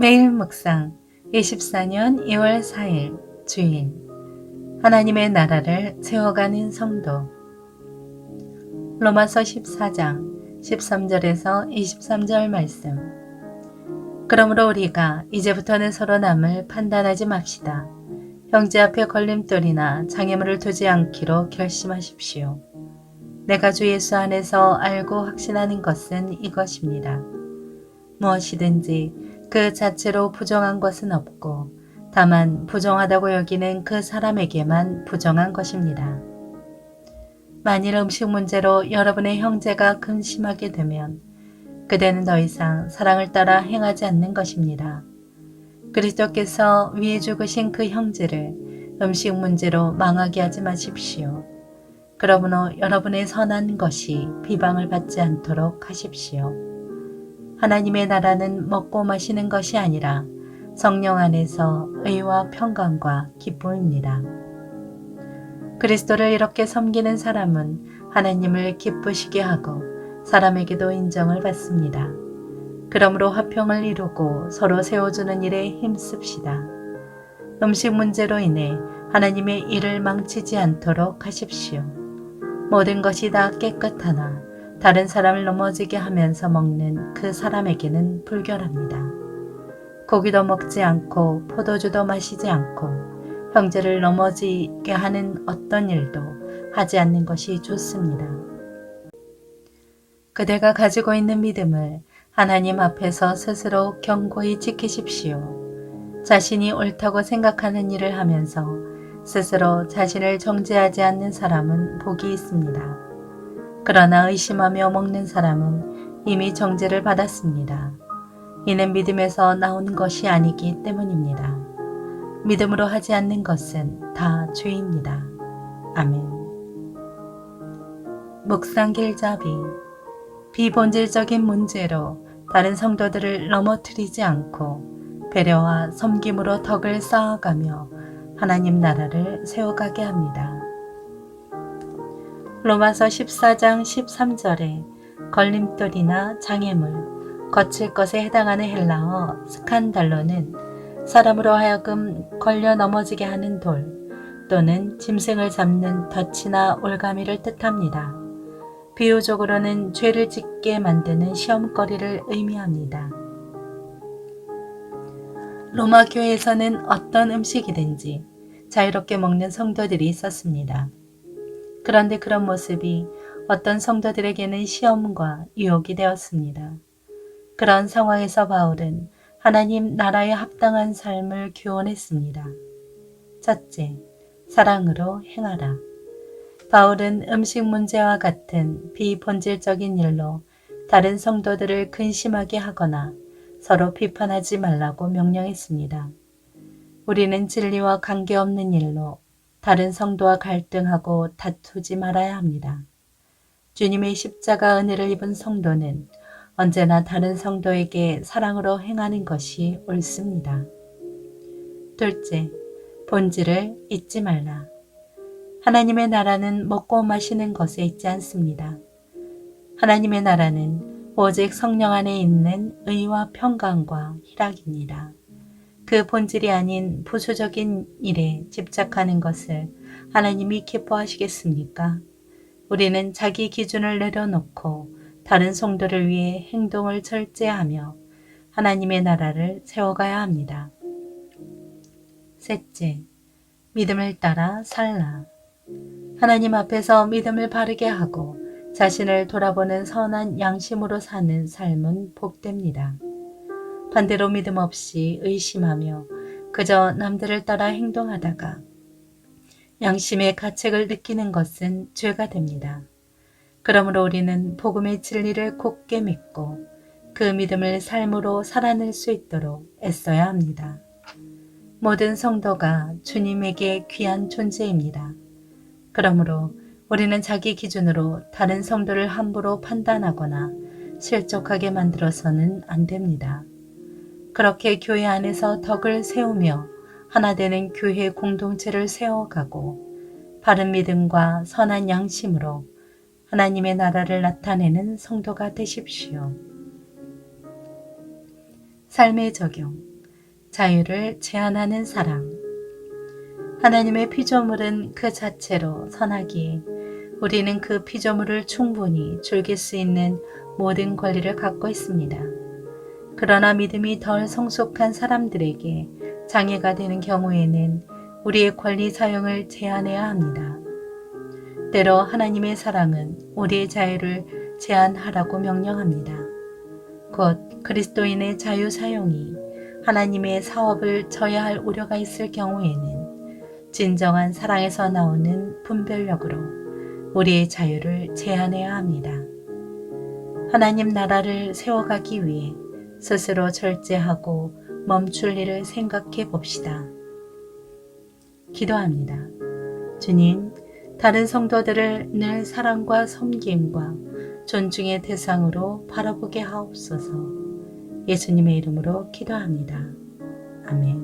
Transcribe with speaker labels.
Speaker 1: 매일 묵상 24년 2월 4일 주일 하나님의 나라를 세워가는 성도 로마서 14장 13절에서 23절 말씀. 그러므로 우리가 이제부터는 서로 남을 판단하지 맙시다. 형제 앞에 걸림돌이나 장애물을 두지 않기로 결심하십시오. 내가 주 예수 안에서 알고 확신하는 것은 이것입니다. 무엇이든지 그 자체로 부정한 것은 없고 다만 부정하다고 여기는 그 사람에게만 부정한 것입니다. 만일 음식 문제로 여러분의 형제가 근심하게 되면 그대는 더 이상 사랑을 따라 행하지 않는 것입니다. 그리스도께서 위에 죽으신 그 형제를 음식 문제로 망하게 하지 마십시오. 그러므로 여러분의 선한 것이 비방을 받지 않도록 하십시오. 하나님의 나라는 먹고 마시는 것이 아니라 성령 안에서 의와 평강과 기쁨입니다. 그리스도를 이렇게 섬기는 사람은 하나님을 기쁘시게 하고 사람에게도 인정을 받습니다. 그러므로 화평을 이루고 서로 세워주는 일에 힘씁시다. 음식 문제로 인해 하나님의 일을 망치지 않도록 하십시오. 모든 것이 다 깨끗하나 다른 사람을 넘어지게 하면서 먹는 그 사람에게는 불결합니다. 고기도 먹지 않고 포도주도 마시지 않고 형제를 넘어지게 하는 어떤 일도 하지 않는 것이 좋습니다. 그대가 가지고 있는 믿음을 하나님 앞에서 스스로 견고히 지키십시오. 자신이 옳다고 생각하는 일을 하면서 스스로 자신을 정죄하지 않는 사람은 복이 있습니다. 그러나 의심하며 먹는 사람은 이미 정죄를 받았습니다. 이는 믿음에서 나온 것이 아니기 때문입니다. 믿음으로 하지 않는 것은 다 죄입니다. 아멘. 묵상 길잡이. 비본질적인 문제로 다른 성도들을 넘어뜨리지 않고 배려와 섬김으로 덕을 쌓아가며 하나님 나라를 세워가게 합니다. 로마서 14장 13절에 걸림돌이나 장애물, 거칠 것에 해당하는 헬라어 스칸달로는 사람으로 하여금 걸려 넘어지게 하는 돌 또는 짐승을 잡는 덫이나 올가미를 뜻합니다. 비유적으로는 죄를 짓게 만드는 시험거리를 의미합니다. 로마 교회에서는 어떤 음식이든지 자유롭게 먹는 성도들이 있었습니다. 그런데 그런 모습이 어떤 성도들에게는 시험과 유혹이 되었습니다. 그런 상황에서 바울은 하나님 나라에 합당한 삶을 교훈했습니다. 첫째, 사랑으로 행하라. 바울은 음식 문제와 같은 비본질적인 일로 다른 성도들을 근심하게 하거나 서로 비판하지 말라고 명령했습니다. 우리는 진리와 관계없는 일로 다른 성도와 갈등하고 다투지 말아야 합니다. 주님의 십자가 은혜를 입은 성도는 언제나 다른 성도에게 사랑으로 행하는 것이 옳습니다. 둘째, 본질을 잊지 말라. 하나님의 나라는 먹고 마시는 것에 있지 않습니다. 하나님의 나라는 오직 성령 안에 있는 의와 평강과 희락입니다. 그 본질이 아닌 부수적인 일에 집착하는 것을 하나님이 기뻐하시겠습니까? 우리는 자기 기준을 내려놓고 다른 성도를 위해 행동을 절제하며 하나님의 나라를 세워가야 합니다. 셋째, 믿음을 따라 살라. 하나님 앞에서 믿음을 바르게 하고 자신을 돌아보는 선한 양심으로 사는 삶은 복됩니다. 반대로 믿음 없이 의심하며 그저 남들을 따라 행동하다가 양심의 가책을 느끼는 것은 죄가 됩니다. 그러므로 우리는 복음의 진리를 굳게 믿고 그 믿음을 삶으로 살아낼 수 있도록 애써야 합니다. 모든 성도가 주님에게 귀한 존재입니다. 그러므로 우리는 자기 기준으로 다른 성도를 함부로 판단하거나 실족하게 만들어서는 안 됩니다. 그렇게 교회 안에서 덕을 세우며 하나 되는 교회 공동체를 세워가고 바른 믿음과 선한 양심으로 하나님의 나라를 나타내는 성도가 되십시오. 삶의 적용. 자유를 제한하는 사랑. 하나님의 피조물은 그 자체로 선하기에 우리는 그 피조물을 충분히 즐길 수 있는 모든 권리를 갖고 있습니다. 그러나 믿음이 덜 성숙한 사람들에게 장애가 되는 경우에는 우리의 권리 사용을 제한해야 합니다. 때로 하나님의 사랑은 우리의 자유를 제한하라고 명령합니다. 곧 그리스도인의 자유 사용이 하나님의 사업을 져야 할 우려가 있을 경우에는 진정한 사랑에서 나오는 분별력으로 우리의 자유를 제한해야 합니다. 하나님 나라를 세워가기 위해 스스로 절제하고 멈출 일을 생각해 봅시다. 기도합니다. 주님, 다른 성도들을 늘 사랑과 섬김과 존중의 대상으로 바라보게 하옵소서. 예수님의 이름으로 기도합니다. 아멘.